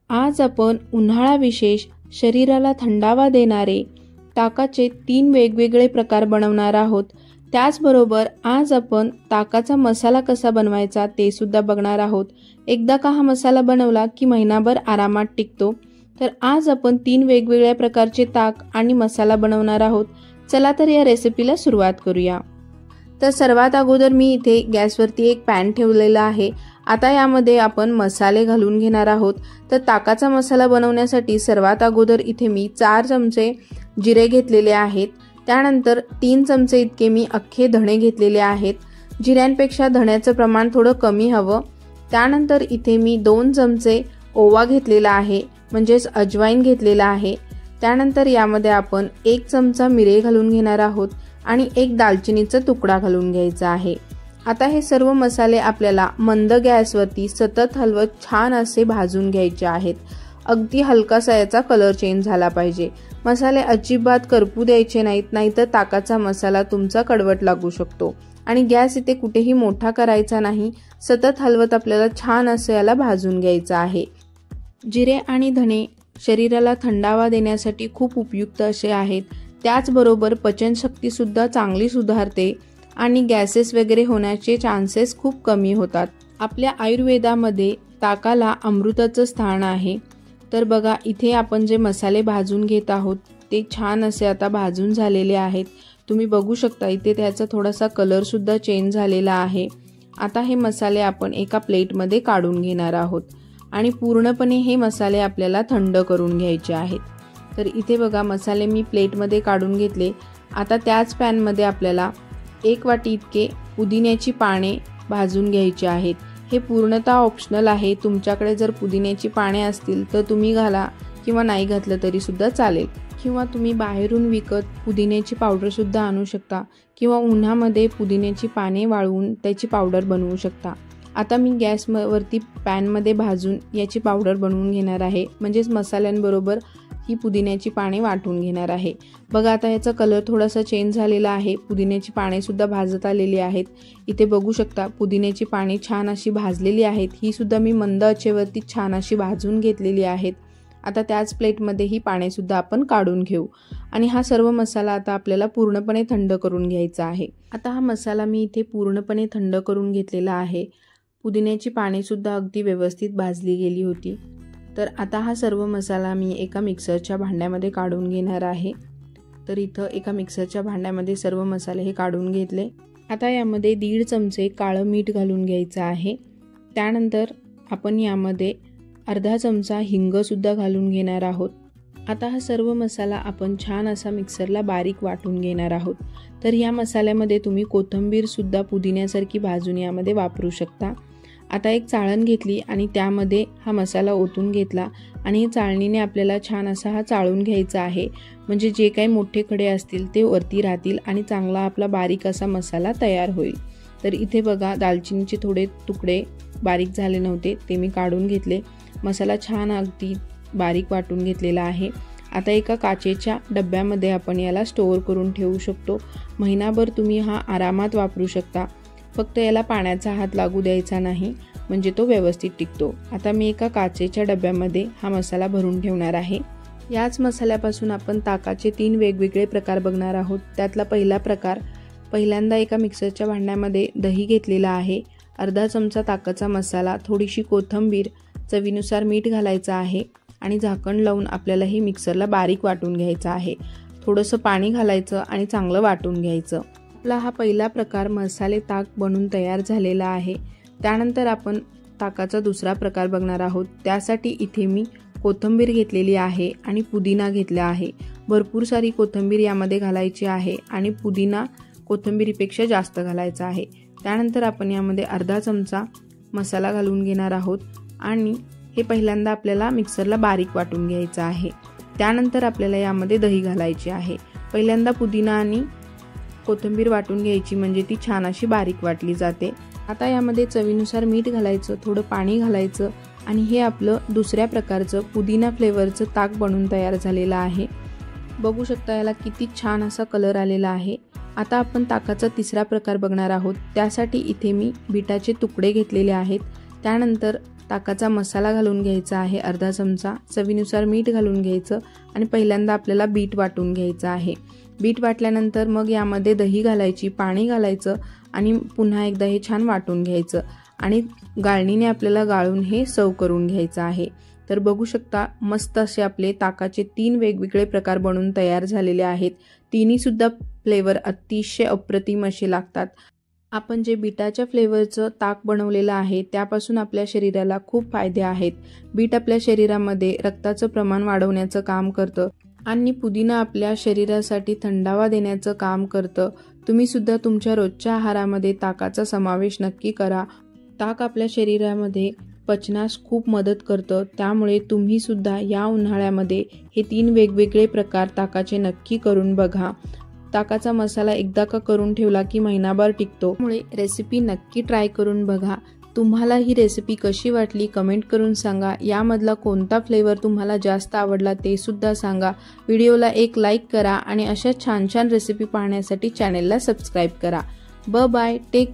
आज आपण उन्हाळा विशेष शरीराला थंडावा देणारे ताकाचे 3 वेगवेगळे प्रकार बनवणार आहोत। त्याचबरोबर आज आपण ताकाचा मसाला कसा बनवायचा ते सुद्धा बघणार आहोत। एकदा का हा मसाला बनवला की महिनाभर आरामात टिकतो। तर आज आपण 3 वेगवेगळ्या प्रकारचे ताक आणि मसाला बनवणार आहोत। चला तर या रेसिपीला सुरुवात करूया। तर सर्वात अगोदर मी इथे गॅसवरती एक पॅन ठेवलेला आहे। आता यामध्ये आपण मसाले घालून घेणार आहोत। तर ताकाचा मसाला बनवण्यासाठी सर्वात अगोदर इथे मी 4 चमचे जिरे घेतलेले आहेत। त्यानंतर 3 चमचे इतके मी अख्खे धणे घेतलेले आहेत। जिऱ्यांपेक्षा धण्याचं प्रमाण थोडं कमी हवं। त्यानंतर इथे मी 2 चमचे ओवा घेतलेला आहे, म्हणजेच अजवाईन घेतलेला आहे। त्यानंतर यामध्ये आपण 1 चमचा मिरे घालून घेणार आहोत आणि 1 दालचिनीचा तुकडा घालून घ्यायचा आहे। आता हे सर्व मसाले आपल्याला मंद गॅसवरती सतत हलवत छान असे भाजून घ्यायचे आहेत। अगदी हलकासा याचा कलर चेंज झाला पाहिजे। मसाले अजिबात करपू द्यायचे नाहीत, नाहीतर ताकाचा मसाला तुमचा कडवट लागू शकतो। आणि गॅस इथे कुठेही मोठा करायचा नाही, सतत हलवत आपल्याला छान असे याला भाजून घ्यायचं आहे। जिरे आणि धणे शरीराला थंडावा देण्यासाठी खूप उपयुक्त असे आहेत। त्याचबरोबर पचनशक्ती सुद्धा चांगली सुधारते आणि गॅसेस वगैरे होण्याचे चान्सेस खूप कमी होतात। आपल्या आयुर्वेदामध्ये ताकाला अमृताचं स्थान आहे। तर बघा इथे आपण जे मसाले भाजून घेत आहोत ते छान असे आता भाजून झालेले आहेत। तुम्ही बघू शकता इथे त्याचा थोडासा कलर सुद्धा चेंज झालेला आहे। आता हे मसाले आपण एका प्लेटमध्ये काढून घेणार आहोत आणि पूर्णपणे हे मसाले आपल्याला थंड करून घ्यायचे आहेत। तर इथे बघा मसाले मी प्लेटमध्ये काढून घेतले। आता त्याच पॅनमध्ये आपल्याला 1 वाटी इतके पुदिन्याची पाने भाजून घ्यायची आहेत। हे पूर्णतः ऑप्शनल आहे। तुमच्याकडे जर पुदिन्याची पाने असतील तर तुम्ही घाला किंवा नाही घातलं तरी सुद्धा चालेल, किंवा तुम्ही बाहेरून विकत पुदिन्याची पावडर सुद्धा आणू शकता किंवा उन्हामध्ये पुदिन्याची पाने वाळवून त्याची पावडर बनवू शकता। आता मी गॅसवरती पॅनमध्ये भाजून याची पावडर बनवून घेणार आहे, म्हणजेच मसाल्यांबरोबर ही पुदिन्याची पाने वाटून घेणार आहे। बघा आता याचा कलर थोडासा चेंज झालेला आहे। पुदिन्याची पाने सुद्धा भाजत आलेली आहेत। इथे बघू शकता पुदिन्याची पाने छान अशी भाजलेली आहेत। ही सुद्धा मी मंद आचेवरती छान अशी भाजून घेतलेली आहेत। आता त्याच प्लेटमध्ये ही पाने सुद्धा आपण काढून घेऊ आणि हा सर्व मसाला आता आपल्याला पूर्णपणे थंड करून घ्यायचा आहे। आता हा मसाला मी इथे पूर्णपणे थंड करून घेतलेला आहे। पुदिन्याची पाने सुद्धा अगदी व्यवस्थित भाजली गेली होती। तर आता हा सर्व मसाला मी एका मिक्सरच्या भांड्यामध्ये काढून घेणार आहे। तर इथं एका मिक्सरच्या भांड्यामध्ये सर्व मसाले हे काढून घेतले। आता यामध्ये 1.5 चमचे काळं मीठ घालून घ्यायचं आहे। त्यानंतर आपण यामध्ये अर्धा चमचा हिंग सुद्धा घालून घेणार आहोत। आता हा सर्व मसाला आपण छान असा मिक्सरला बारीक वाटून घेणार आहोत। तर या मसाल्यामध्ये तुम्ही कोथिंबीर सुद्धा पुदिन्यासारखी भाजून यामध्ये वापरू शकता। आता एक चाळण घेतली आणि त्यामध्ये हा मसाला ओतून घेतला आणि चाळणीने आपल्याला छान असा हा चाळून घ्यायचा आहे, म्हणजे जे काही मोठे खडे असतील ते वरती राहतील आणि चांगला आपला बारीक असा मसाला तयार होईल। तर इथे बघा दालचिनीचे थोडे तुकडे बारीक झाले नव्हते ते मी काढून घेतले। मसाला छान अगदी बारीक वाटून घेतलेला आहे। आता एका काचेच्या डब्यामध्ये आपण याला स्टोअर करून ठेवू शकतो। महिनाभर तुम्ही हा आरामात वापरू शकता। फक्त याला पाण्याचा हात लागू द्यायचा नाही, म्हणजे तो व्यवस्थित टिकतो। आता मी एका काचेच्या डब्यामध्ये हा मसाला भरून ठेवणार आहे। याच मसाल्यापासून आपण ताकाचे 3 वेगवेगळे प्रकार बघणार आहोत। त्यातला पहिला प्रकार, पहिल्यांदा एका मिक्सरच्या भांड्यामध्ये दही घेतलेला आहे, अर्धा चमचा ताकाचा मसाला, थोडीशी कोथिंबीर, चवीनुसार मीठ घालायचं आहे आणि झाकण लावून आपल्याला हे मिक्सरला बारीक वाटून घ्यायचं आहे। थोडंसं पाणी घालायचं आणि चांगलं वाटून घ्यायचं। आपला हा पहिला प्रकार मसाले ताक बनून तयार झालेला आहे। त्यानंतर आपण ताकाचा दुसरा प्रकार बघणार आहोत। त्यासाठी इथे मी कोथिंबीर घेतलेली आहे आणि पुदिना घेतला आहे। भरपूर सारी कोथिंबीर यामध्ये घालायची आहे आणि पुदिना कोथिंबीरीपेक्षा जास्त घालायचा आहे। त्यानंतर आपण यामध्ये अर्धा चमचा मसाला घालून घेणार आहोत आणि हे पहिल्यांदा आपल्याला मिक्सरला बारीक वाटून घ्यायचं आहे। त्यानंतर आपल्याला यामध्ये दही घालायची आहे। पहिल्यांदा पुदिना आणि कोथिंबीर वाटून घ्यायची, म्हणजे ती छान अशी बारीक वाटली जाते। आता यामध्ये चवीनुसार मीठ घालायचं, थोडं पाणी घालायचं आणि हे आपलं दुसऱ्या प्रकारचं पुदिना फ्लेवरचं ताक बनून तयार झालेलं आहे। बघू शकता याला किती छान असा कलर आलेला आहे। आता आपण ताकाचा तिसरा प्रकार बघणार आहोत। त्यासाठी इथे मी बीटाचे तुकडे घेतलेले आहेत। त्यानंतर ताकाचा मसाला घालून घ्यायचा आहे अर्धा चमचा, चवीनुसार मीठ घालून घ्यायचं आणि पहिल्यांदा आपल्याला बीट वाटून घ्यायचं आहे। बीट वाटल्यानंतर मग यामध्ये दही घालायची, पाणी घालायचं आणि पुन्हा एकदा हे छान वाटून घ्यायचं आणि गाळणीने आपल्याला गाळून हे सर्व करून घ्यायचं आहे। तर बघू शकता मस्त असे आपले ताकाचे 3 वेगवेगळे प्रकार बनून तयार झालेले आहेत। तिन्ही सुद्धा फ्लेवर अतिशय अप्रतिम असे लागतात। आपण जे बीटाच्या फ्लेवरचं ताक बनवलेलं आहे त्यापासून आपल्या शरीराला खूप फायदे आहेत। बीट आपल्या शरीरामध्ये रक्ताचं प्रमाण वाढवण्याचं काम करतं आणि पुदिना आपल्या शरीरासाठी थंडावा देण्याचं काम करतं। तुम्ही सुद्धा तुमच्या रोजच्या आहारामध्ये ताकाचा समावेश नक्की करा। ताक आपल्या शरीरामध्ये पचनास खूप मदत करतं, त्यामुळे तुम्ही सुद्धा या उन्हाळ्यामध्ये हे 3 वेगवेगळे प्रकार ताकाचे नक्की करून बघा। ताकाचा मसाला एकदा का करून ठेवला की महिनाभर टिकतो, त्यामुळे रेसिपी नक्की ट्राय करून बघा। तुम्हाला ही रेसिपी कशी वाटली कमेंट करून सांगा। यामधला कोणता फ्लेवर तुम्हाला जास्त आवडला ते सुद्धा सांगा। व्हिडिओला एक लाईक करा आणि अशा छान छान रेसिपी पाहण्यासाठी चॅनेलला सबस्क्राईब करा। Bye, take